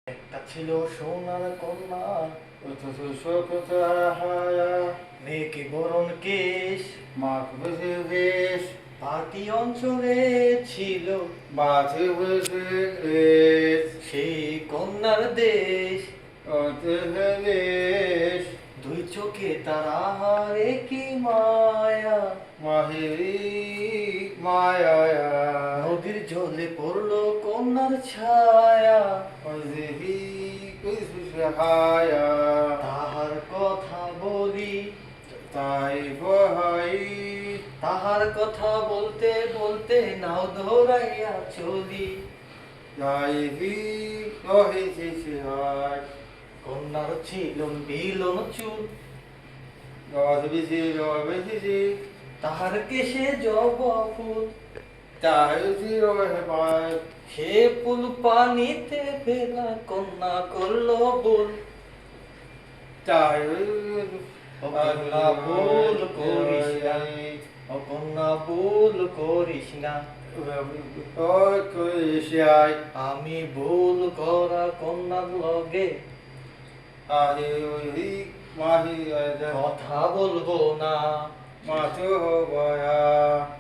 একটা ছিল সোনার কন্যা, শোকতাহায়া মেয়েকে বরণ কেশ, মাখ বেশ পাতি অঞ্চলে ছিল মাঝে বেশ সেই কন্যার দেশ। অন্তরেশ দুই চোখে তারা হারে কি মায়া, মাহিরি মায়া নদীর জলে পড়লো কন্যার ছায়া। অজিহি কুসহায়া তাহার কথা বলি, তাই বহাই তাহার কথা বলতে বলতে নাও ধরাইয়া চলি। যাইহি রহিছি সিহাই কন্যার ছিল বিলন চুল, গাছ বিছি রবেছি তাহার কেশে জবা ফুল। চাইছি রহে পায় সে ফুল পানিতে ফেলা কন্যা করলো ভুল। চাই ও কন্যা ভুল করিস না, ও কন্যা ভুল করিস না। কইশাই আমি ভুল করা কন্যার লগে আহি ওহি মাহি আদা কথা বলবো না। মাথু হবায়া